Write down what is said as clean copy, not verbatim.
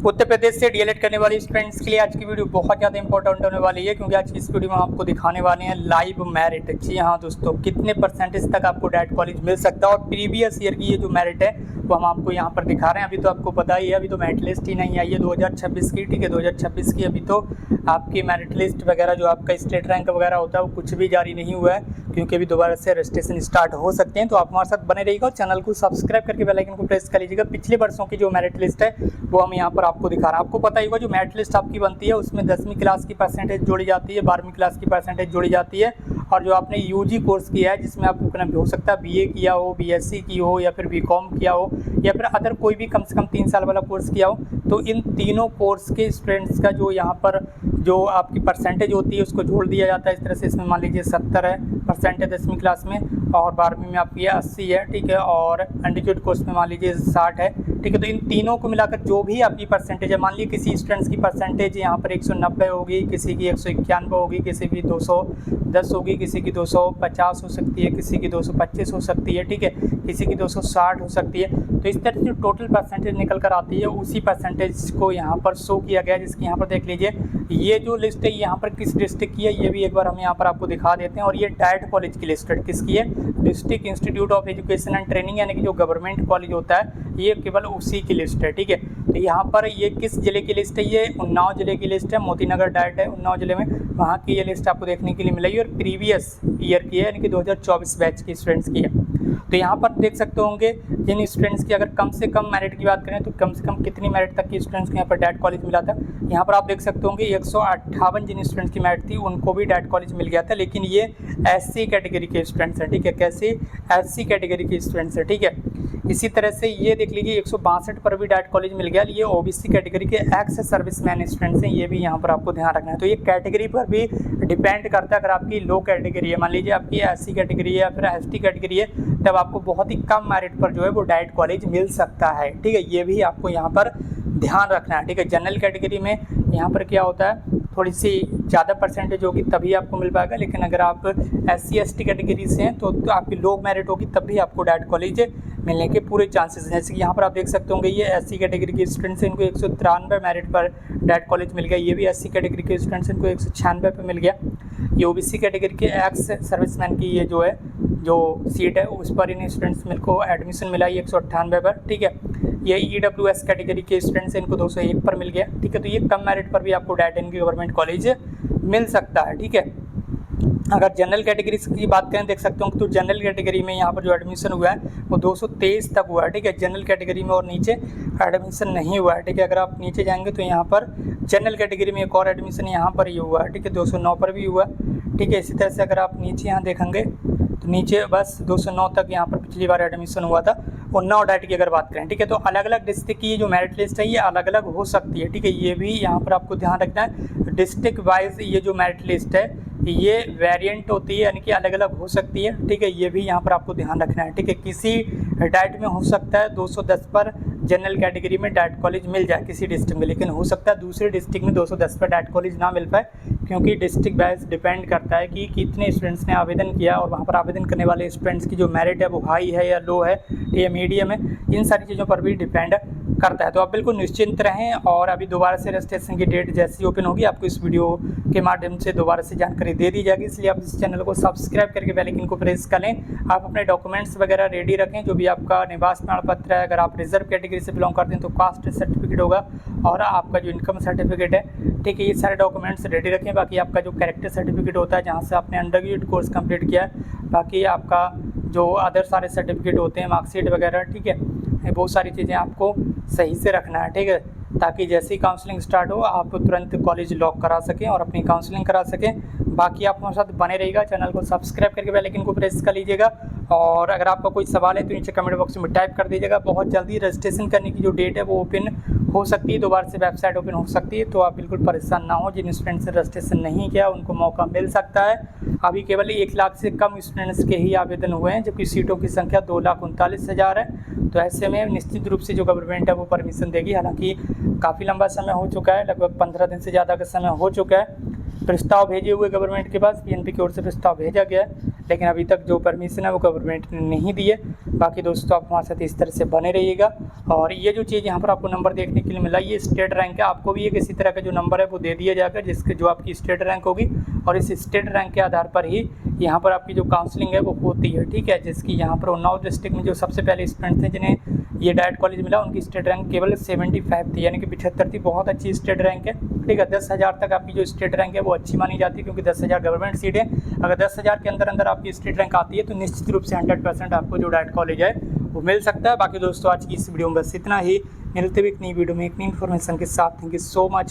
उत्तर प्रदेश से डीएलएड करने वाले स्टूडेंट्स के लिए आज की वीडियो बहुत ज़्यादा इंपॉर्टेंट होने वाली है, क्योंकि आज की इस वीडियो में आपको दिखाने वाले हैं लाइव मेरिट। जी हाँ दोस्तों, कितने परसेंटेज तक आपको डायरेक्ट कॉलेज मिल सकता है और प्रीवियस ईयर की ये जो मेरिट है वो हम आपको यहाँ पर दिखा रहे हैं। अभी तो आपको पता ही है, अभी तो मेरिट लिस्ट ही नहीं आई है 2026 की। ठीक है, 2026 की अभी तो आपकी मेरिट लिस्ट वगैरह जो आपका स्टेट रैंक वगैरह होता है वो कुछ भी जारी नहीं हुआ है, क्योंकि अभी दोबारा से रजिस्ट्रेशन स्टार्ट हो सकते हैं। तो आप हमारे साथ बने रहिएगा और चैनल को सब्सक्राइब करके बेल आइकन को प्रेस कर लीजिएगा। पिछले वर्षों की जो मेरिट लिस्ट है वो हम यहाँ पर आपको दिखा रहे हैं। आपको पता ही होगा, जो मेरिट लिस्ट आपकी बनती है उसमें 10वीं क्लास की परसेंटेज जोड़ी जाती है, 12वीं क्लास की परसेंटेज जोड़ी जाती है, और जो आपने यूजी कोर्स किया है जिसमें आपको हो सकता है बीए किया हो, बीएससी की हो, या फिर बीकॉम किया हो, या फिर अदर कोई भी कम से कम 3 साल वाला कोर्स किया हो, तो इन तीनों कोर्स के स्टूडेंट्स का जो यहाँ पर जो आपकी परसेंटेज होती है उसको जोड़ दिया जाता है इस तरह से। इसमें मान लीजिए 70 है परसेंट है 10वीं क्लास में, और 12वीं में आपकी 80 है। ठीक है, और अंडरग्रेजुएट कोर्स में मान लीजिए 60 है। ठीक है, तो इन तीनों को मिलाकर जो भी आपकी परसेंटेज है, मान लीजिए किसी स्टूडेंट्स की परसेंटेज यहाँ पर 190 होगी, किसी की 191 होगी, किसी की 210 होगी, किसी की 250 हो सकती है, किसी की 225 हो सकती है। ठीक है, किसी की 260 हो सकती है। तो इस तरह से जो टोटल परसेंटेज निकल कर आती है उसी परसेंटेज को यहाँ पर शो किया गया है, जिसकी यहाँ पर देख लीजिए ये जो लिस्ट है यहाँ पर किस डिस्ट्रिक्ट की है ये भी एक बार हम यहाँ पर आपको दिखा देते हैं। और ये डाइट कॉलेज की लिस्ट है, किसकी है? District institute of education and training, यानी कि जो गवर्नमेंट कॉलेज होता है ये केवल उसी की लिस्ट है। ठीक है, तो यहाँ पर ये किस जिले की लिस्ट है? ये उन्नाव जिले की लिस्ट है, मोतीनगर डाइट है उन्नाव जिले में, वहाँ की ये लिस्ट आपको देखने के लिए मिलेगी और प्रीवियस ईयर की है, यानी कि 2024 बैच की स्टूडेंट्स की है। तो यहाँ पर देख सकते होंगे जिन स्टूडेंट्स की अगर कम से कम मेरिट की बात करें तो कम से कम कितनी मेरिट तक की स्टूडेंट्स को यहाँ पर डाइट कॉलेज मिला था। यहाँ पर आप देख सकते होंगे 158 जिन स्टूडेंट्स की मेरिट थी उनको भी डाइट कॉलेज मिल गया था, लेकिन ये एससी कैटेगरी के स्टूडेंट्स हैं। ठीक है, कैसे? एससी कैटेगरी के स्टूडेंट्स हैं। ठीक है, इसी तरह से ये देख लीजिए 162 पर भी डाइट कॉलेज मिल गया। ये ओबीसी कैटेगरी के एक्स सर्विसमैन स्टूडेंट्स हैं, ये भी यहाँ पर आपको ध्यान रखना है। तो ये कैटेगरी पर भी डिपेंड करता है। अगर आपकी लो कैटेगरी है, मान लीजिए आपकी एससी कैटेगरी है या फिर एसटी कैटेगरी है, तब आपको बहुत ही कम मेरिट पर जो है वो डाइट कॉलेज मिल सकता है। ठीक है, ये भी आपको यहाँ पर ध्यान रखना है। ठीक है, जनरल कैटेगरी में यहाँ पर क्या होता है, थोड़ी सी ज़्यादा परसेंटेज होगी तभी आपको मिल पाएगा, लेकिन अगर आप एससी एसटी कैटेगरी से हैं तो आपकी लो मेरिट होगी तब भी आपको डाइट कॉलेज मिलने के पूरे चांसेस हैं। जैसे कि यहाँ पर आप देख सकते होंगे ये एससी कैटेगरी के स्टूडेंट्स हैं, इनको 193 मेरिट पर डाइट कॉलेज मिल गया। ये भी एससी कैटेगरी के स्टूडेंट्स हैं, इनको 196 पे मिल गया। ये ओबीसी कैटेगरी के एक्स सर्विसमैन की ये जो है जो सीट है उस पर इन स्टूडेंट्स को एडमिशन मिला है 198 पर। ठीक है, ये ईडब्ल्यूएस कैटेगरी के स्टूडेंट्स हैं, इनको 201 पर मिल गया। ठीक है, तो ये कम मेरिट पर भी आपको डाइट एंड गवर्नमेंट कॉलेज मिल सकता है। ठीक है, अगर जनरल कैटेगरी की बात करें देख सकते हो तो जनरल कैटेगरी में यहाँ पर जो एडमिशन हुआ है वो 223 तक हुआ है। ठीक है, जनरल कैटेगरी में, और नीचे एडमिशन नहीं हुआ है। ठीक है, अगर आप नीचे जाएंगे तो यहाँ पर जनरल कैटेगरी में एक और एडमिशन यहाँ पर ही हुआ है। ठीक है, 209 पर भी हुआ। ठीक है, इसी तरह से अगर आप नीचे यहाँ देखेंगे तो नीचे बस 209 तक यहाँ पर पिछली बार एडमिशन हुआ था। उन्नाव डाइट की अगर बात करें, ठीक है, तो अलग अलग डिस्ट्रिक्ट की जो मेरिट लिस्ट है ये अलग अलग हो सकती है। ठीक है, ये भी यहाँ पर आपको ध्यान रखना है। डिस्ट्रिक्ट वाइज ये जो मेरिट लिस्ट है ये वेरिएंट होती है, यानी कि अलग अलग हो सकती है। ठीक है, ये भी यहाँ पर आपको ध्यान रखना है। ठीक है, किसी डाइट में हो सकता है 210 पर जनरल कैटेगरी में डाइट कॉलेज मिल जाए किसी डिस्ट्रिक्ट में, लेकिन हो सकता है दूसरे डिस्ट्रिक्ट में 210 पर डाइट कॉलेज ना मिल पाए, क्योंकि डिस्ट्रिक्ट वाइज डिपेंड करता है कि कितने स्टूडेंट्स ने आवेदन किया और वहाँ पर आवेदन करने वाले स्टूडेंट्स की जो मेरिट है वो हाई है या लो है या मीडियम है, इन सारी चीज़ों पर भी डिपेंड करता है। तो आप बिल्कुल निश्चिंत रहें, और अभी दोबारा से रजिस्ट्रेशन की डेट जैसी ओपन होगी आपको इस वीडियो के माध्यम से दोबारा से जानकारी दे दी जाएगी। इसलिए आप इस चैनल को सब्सक्राइब करके बेल आइकन को प्रेस कर लें। आप अपने डॉक्यूमेंट्स वगैरह रेडी रखें, जो भी आपका निवास प्रमाण पत्र है, अगर आप रिजर्व कैटेगरी से बिलोंग करते हैं तो कास्ट सर्टिफिकेट होगा, और आपका जो इनकम सर्टिफिकेट है। ठीक है, ये सारे डॉक्यूमेंट्स रेडी रखें। बाकी आपका जो कैरेक्टर सर्टिफिकेट होता है जहाँ से आपने अंडरग्रेजुएट कोर्स कंप्लीट किया है, बाकी आपका जो अदर सारे सर्टिफिकेट होते हैं, मार्कशीट वगैरह, ठीक है, बहुत सारी चीज़ें आपको सही से रखना है। ठीक है, ताकि जैसे ही काउंसलिंग स्टार्ट हो आप तुरंत कॉलेज लॉक करा सकें और अपनी काउंसलिंग करा सकें। बाकी आप हमारे साथ बने रहिएगा, चैनल को सब्सक्राइब करके बेल आइकन को प्रेस कर लीजिएगा, और अगर आपका कोई सवाल है तो नीचे कमेंट बॉक्स में टाइप कर दीजिएगा। बहुत जल्दी रजिस्ट्रेशन करने की जो डेट है वो ओपन हो सकती है, दोबारा से वेबसाइट ओपन हो सकती है, तो आप बिल्कुल परेशान ना हो। जिन स्टूडेंट्स ने रजिस्ट्रेशन नहीं किया उनको मौका मिल सकता है। अभी केवल 1 लाख से कम स्टूडेंट्स के ही आवेदन हुए हैं, जबकि सीटों की संख्या 2,39,000 है। तो ऐसे में निश्चित रूप से जो गवर्नमेंट है वो परमिशन देगी। हालांकि काफ़ी लंबा समय हो चुका है, लगभग 15 दिन से ज़्यादा का समय हो चुका है। प्रस्ताव भेजे हुए गवर्नमेंट के पास, पीएनपी की ओर से प्रस्ताव भेजा गया है, लेकिन अभी तक जो परमिशन है वो गवर्नमेंट ने नहीं दी है। बाकी दोस्तों आप हमारे साथ इस तरह से बने रहिएगा। और ये जो चीज़ यहाँ पर आपको नंबर देखने के लिए मिला, ये स्टेट रैंक है। आपको भी एक इसी तरह का जो नंबर है वो दे दिया जाएगा, जिसके जो आपकी स्टेट रैंक होगी, और इस स्टेट रैंक के आधार पर ही यहाँ पर आपकी जो काउंसलिंग है वो होती है, ठीक है। जिसकी यहाँ पर उन्नाव डिस्ट्रिक्ट में जो सबसे पहले स्टूडेंट थे जिन्हें ये डाइट कॉलेज मिला, उनकी स्टेट रैंक केवल 75 थी, यानी कि 75 थी। बहुत अच्छी स्टेट रैंक है, ठीक है। 10,000 तक आपकी जो स्टेट रैंक है वो अच्छी मानी जाती है, क्योंकि 10,000 गवर्नमेंट सीट है। अगर 10,000 के अंदर अंदर आपकी स्टेट रैंक आती है तो निश्चित रूप से 100% आपको जो डाइट कॉलेज है वो मिल सकता है। बाकी दोस्तों आज की इस वीडियो में बस इतना ही। मिलते हुए एक नई वीडियो में एक नई इन्फॉर्मेशन के साथ। Thank you so much.